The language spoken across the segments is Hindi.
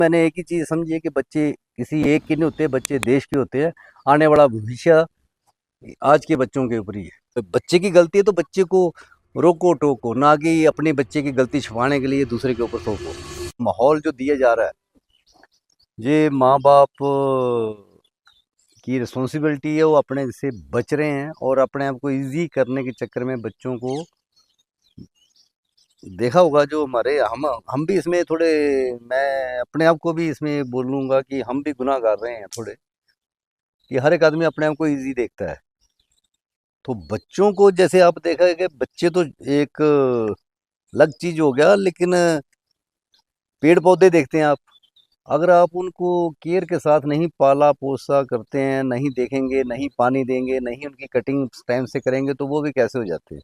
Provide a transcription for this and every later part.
मैंने एक ही चीज़ समझी है कि बच्चे किसी एक के नहीं होते, बच्चे देश के होते हैं। आने वाला भविष्य आज के बच्चों के ऊपर ही है। तो बच्चे की गलती है तो बच्चे को रोको टोको, ना कि अपनी बच्चे की गलती छुपाने के लिए दूसरे के ऊपर थोपो। माहौल जो दिया जा रहा है, ये माँ बाप की रिस्पॉन्सिबिलिटी है, वो अपने से बच रहे हैं और अपने आप को इजी करने के चक्कर में बच्चों को देखा होगा। जो हमारे हम भी इसमें थोड़े, मैं अपने आप को भी इसमें बोलूँगा कि हम भी गुनाह कर रहे हैं थोड़े, कि हर एक आदमी अपने आप को इजी देखता है। तो बच्चों को जैसे आप देखा है कि बच्चे तो एक अलग चीज हो गया, लेकिन पेड़ पौधे देखते हैं आप, अगर आप उनको केयर के साथ नहीं पाला पोसा करते हैं, नहीं देखेंगे, नहीं पानी देंगे, नहीं उनकी कटिंग टाइम से करेंगे, तो वो भी कैसे हो जाते हैं।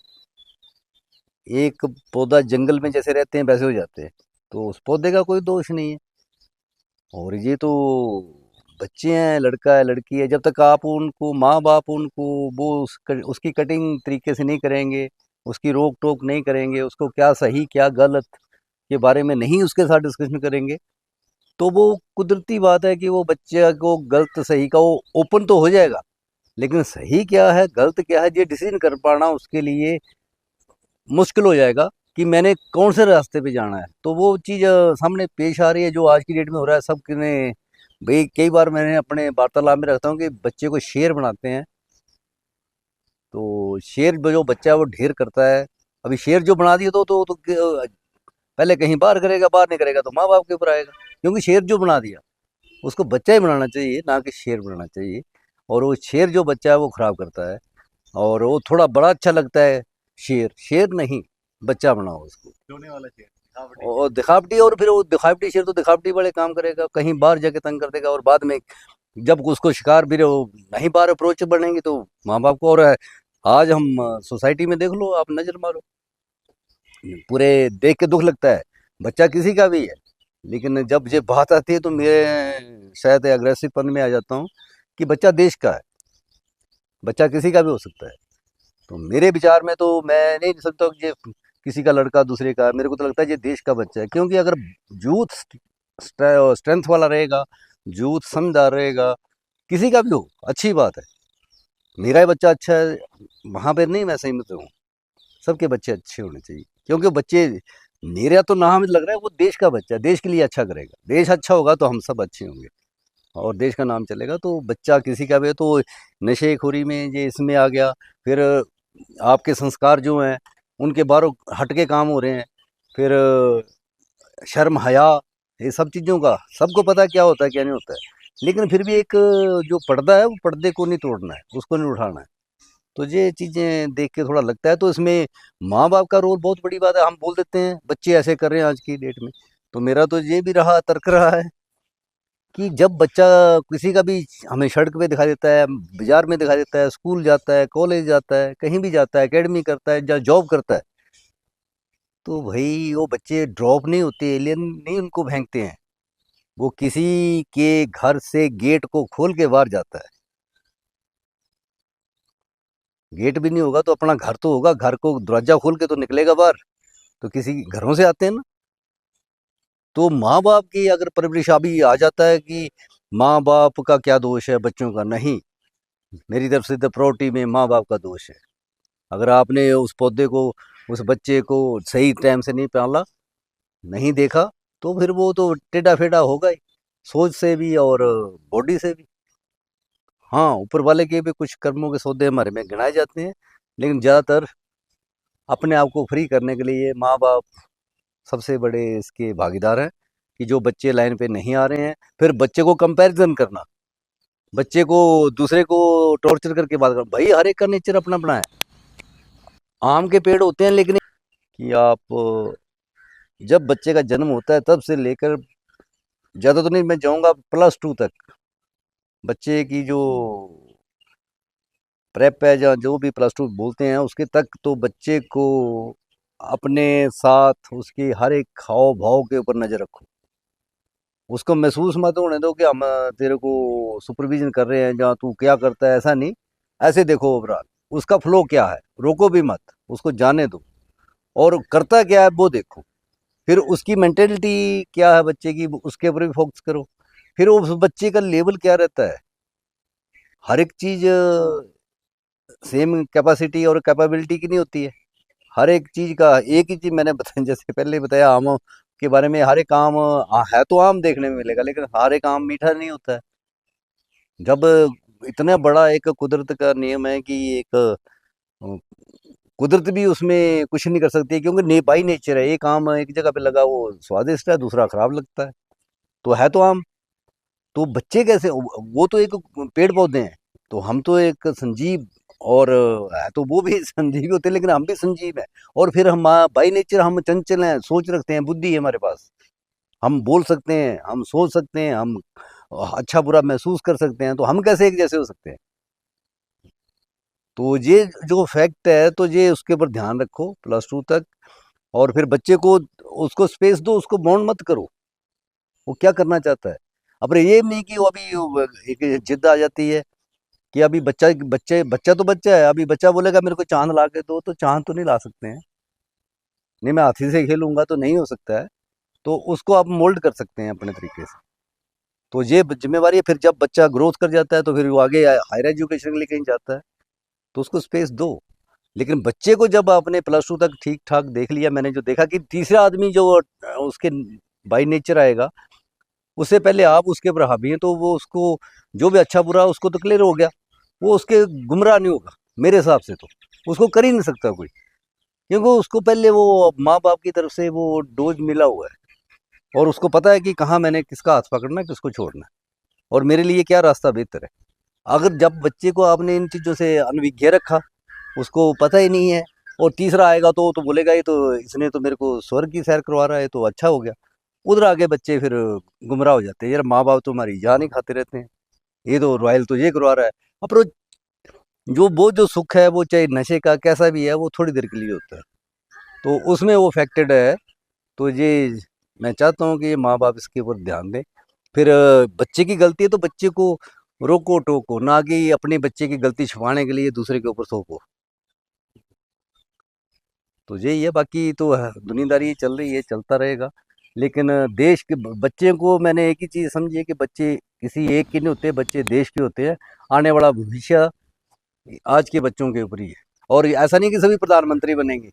एक पौधा जंगल में जैसे रहते हैं वैसे हो जाते हैं, तो उस पौधे का कोई दोष नहीं है। और ये तो बच्चे हैं, लड़का है लड़की है, जब तक आप उनको माँ बाप उनको वो उसकी कटिंग तरीके से नहीं करेंगे, उसकी रोक टोक नहीं करेंगे, उसको क्या सही क्या गलत के बारे में नहीं उसके साथ डिस्कशन करेंगे, तो वो कुदरती बात है कि वो बच्चे को गलत सही का वो ओपन तो हो जाएगा, लेकिन सही क्या है गलत क्या है ये डिसीजन कर पाना उसके लिए मुश्किल हो जाएगा कि मैंने कौन से रास्ते पे जाना है। तो वो चीज़ सामने पेश आ रही है जो आज की डेट में हो रहा है सब ने। भाई कई बार मैंने अपने वार्तालाप में रखता हूँ कि बच्चे को शेर बनाते हैं, तो शेर जो बच्चा है वो ढेर करता है। अभी शेर जो बना दिया पहले कहीं बाहर करेगा, बाहर नहीं करेगा तो माँ बाप के ऊपर आएगा, क्योंकि शेर जो बना दिया उसको बच्चा ही बनाना चाहिए, ना कि शेर बनाना चाहिए। और वो शेर जो बच्चा है वो खराब करता है, और वो थोड़ा बड़ा अच्छा लगता है। शेर शेर नहीं, बच्चा बनाओ उसको, सोने वाला शेर, दिखावटी शेर। और दिखावटी, और फिर वो दिखावटी शेर तो दिखावटी वाले काम करेगा, कहीं बाहर जाके तंग कर देगा, और बाद में जब उसको शिकार भी वो नहीं बाहर अप्रोच बनेंगे तो माँ बाप को। और आज हम सोसाइटी में देख लो, आप नजर मारो, पूरे देख के दुख लगता है। बच्चा किसी का भी है, लेकिन जब ये बात आती है तो मैं शायद एग्रेसिव पन में आ जाता हूँ कि बच्चा देश का है, बच्चा किसी का भी हो सकता है। तो मेरे विचार में तो मैं नहीं सकता कि ये किसी का लड़का दूसरे का, मेरे को तो लगता है ये देश का बच्चा है, क्योंकि अगर यूथ स्ट्रेंथ वाला रहेगा, यूथ समझदार रहेगा, किसी का भी हो अच्छी बात है। मेरा ही बच्चा अच्छा है वहाँ पर नहीं, मैं सहमत हूँ, सबके बच्चे अच्छे होने चाहिए, क्योंकि बच्चे, मेरा तो नाम लग रहा है वो देश का बच्चा है, देश के लिए अच्छा करेगा, देश अच्छा होगा तो हम सब अच्छे होंगे और देश का नाम चलेगा। तो बच्चा किसी का भी है, तो नशेखोरी में ये इसमें आ गया, फिर आपके संस्कार जो हैं उनके बाहरों हट के काम हो रहे हैं, फिर शर्म हया, ये सब चीज़ों का सबको पता है क्या होता है क्या नहीं होता है, लेकिन फिर भी एक जो पर्दा है वो पर्दे को नहीं तोड़ना है, उसको नहीं उठाना है। तो ये चीज़ें देख के थोड़ा लगता है, तो इसमें माँ बाप का रोल बहुत बड़ी बात है। हम बोल देते हैं बच्चे ऐसे कर रहे हैं आज की डेट में, तो मेरा तो ये भी रहा तर्क रहा है कि जब बच्चा किसी का भी हमें सड़क पे दिखाई देता है, बाजार में दिखाई देता है, स्कूल जाता है, कॉलेज जाता है, कहीं भी जाता है, एकेडमी करता है या जॉब करता है, तो भाई वो बच्चे ड्रॉप नहीं होते, एलियन नहीं उनको फेंकते हैं, वो किसी के घर से गेट को खोल के बाहर जाता है। गेट भी नहीं होगा तो अपना घर तो होगा, घर को दरवाजा खोल के तो निकलेगा बाहर, तो किसी घरों से आते हैं ना। तो माँ बाप की अगर परवरिश अभी आ जाता है कि माँ बाप का क्या दोष है बच्चों का, नहीं, मेरी तरफ से तो प्रायोरिटी में माँ बाप का दोष है। अगर आपने उस पौधे को, उस बच्चे को सही टाइम से नहीं पाला, नहीं देखा, तो फिर वो तो टेढ़ा फेढ़ा होगा ही, सोच से भी और बॉडी से भी। हाँ, ऊपर वाले के भी कुछ कर्मों के सौदे हमारे में गिनाए जाते हैं, लेकिन ज़्यादातर अपने आप को फ्री करने के लिए माँ बाप सबसे बड़े इसके भागीदार हैं, कि जो बच्चे लाइन पे नहीं आ रहे हैं, फिर बच्चे को कंपैरिजन करना, बच्चे को दूसरे को टॉर्चर करके बात करना। भाई हर एक का नेचर अपना अपना है। आम के पेड़ होते हैं, लेकिन कि आप जब बच्चे का जन्म होता है तब से लेकर, ज़्यादा तो नहीं मैं जाऊँगा, +2 तक बच्चे की जो प्रेप है या जो भी +2 बोलते हैं उसके तक, तो बच्चे को अपने साथ उसकी हर एक हाव भाव के ऊपर नज़र रखो। उसको महसूस मत होने दो कि हम तेरे को सुपरविजन कर रहे हैं, जहाँ तू क्या करता है, ऐसा नहीं। ऐसे देखो ओवरऑल उसका फ्लो क्या है, रोको भी मत, उसको जाने दो, और करता क्या है वो देखो। फिर उसकी मेंटेलिटी क्या है बच्चे की, उसके ऊपर भी फोकस करो। फिर उस बच्चे का लेवल क्या रहता है, हर एक चीज़ सेम कैपेसिटी और कैपेबिलिटी की नहीं होती है। हर एक चीज़ का एक ही चीज़ मैंने बताया, जैसे पहले बताया आमों के बारे में, हर एक आम है तो आम देखने में मिलेगा, लेकिन हर एक आम मीठा नहीं होता है। जब इतना बड़ा एक कुदरत का नियम है कि एक कुदरत भी उसमें कुछ नहीं कर सकती है, क्योंकि बाई नेचर है। एक आम एक जगह पे लगा वो स्वादिष्ट है, दूसरा खराब लगता है, तो है तो आम। तो बच्चे कैसे, वो तो एक पेड़ पौधे हैं, तो हम तो एक संजीव, और है तो वो भी संजीव होते हैं, लेकिन हम भी संजीव हैं। और फिर हम बाई नेचर हम चंचल हैं, सोच रखते हैं, बुद्धि है हमारे पास, हम बोल सकते हैं, हम सोच सकते हैं, हम अच्छा बुरा महसूस कर सकते हैं, तो हम कैसे एक जैसे हो सकते हैं। तो ये जो फैक्ट है, तो ये उसके ऊपर ध्यान रखो +2 तक। और फिर बच्चे को उसको स्पेस दो, उसको बाउंड मत करो, वो क्या करना चाहता है। अब ये नहीं कि वो अभी एक जिद आ जाती है कि अभी बच्चा तो बच्चा है, अभी बच्चा बोलेगा मेरे को चांद ला के दो, तो चांद तो नहीं ला सकते हैं, नहीं मैं हाथी से खेलूंगा तो नहीं हो सकता है। तो उसको आप मोल्ड कर सकते हैं अपने तरीके से। तो ये जिम्मेवारी है। फिर जब बच्चा ग्रोथ कर जाता है, तो फिर वो आगे हायर एजुकेशन के लिए कहीं जाता है, तो उसको स्पेस दो। लेकिन बच्चे को जब आपने +2 तक ठीक ठाक देख लिया, मैंने जो देखा कि तीसरा आदमी जो उसके बाई नेचर आएगा, उससे पहले आप उसके ऊपर हावी हैं, तो वो उसको जो भी अच्छा बुरा उसको तो क्लियर हो गया, वो उसके गुमराह नहीं होगा मेरे हिसाब से। तो उसको कर ही नहीं सकता कोई, क्योंकि उसको पहले वो माँ बाप की तरफ से वो डोज मिला हुआ है, और उसको पता है कि कहाँ मैंने किसका हाथ पकड़ना है, किसको छोड़ना है, और मेरे लिए क्या रास्ता बेहतर है। अगर जब बच्चे को आपने इन चीज़ों से अनभिज्ञ रखा, उसको पता ही नहीं है, और तीसरा आएगा तो बोलेगा ये तो इसने तो मेरे को स्वर्ग की सैर करवा रहा है, तो अच्छा हो गया। उधर आगे बच्चे फिर गुमराह हो जाते हैं, यार माँ बाप तो हमारी जान ही खाते रहते हैं, ये तो रॉयल तो ये करवा रहा है। अपर जो सुख है, वो चाहे नशे का कैसा भी है, वो थोड़ी देर के लिए होता है, तो उसमें वो अफेक्टेड है। तो ये मैं चाहता हूँ कि ये माँ बाप इसके ऊपर ध्यान दें। फिर बच्चे की गलती है तो बच्चे को रोको टोको, ना कि अपने बच्चे की गलती छुपाने के लिए दूसरे के ऊपर थोपो। तो यही है, बाकी तो दुनियादारी चल रही है, चलता रहेगा। लेकिन देश के बच्चे को मैंने एक ही चीज़ समझी है कि बच्चे किसी एक के नहीं होते, बच्चे देश के होते हैं। आने वाला भविष्य आज के बच्चों के ऊपर ही है। और ऐसा नहीं कि सभी प्रधानमंत्री बनेंगे,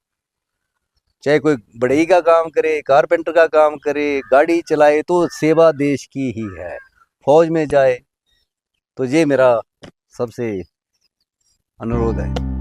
चाहे कोई बढ़ई का काम करे, कारपेंटर का काम करे, गाड़ी चलाए, तो सेवा देश की ही है। फौज में जाए, तो ये मेरा सबसे अनुरोध है।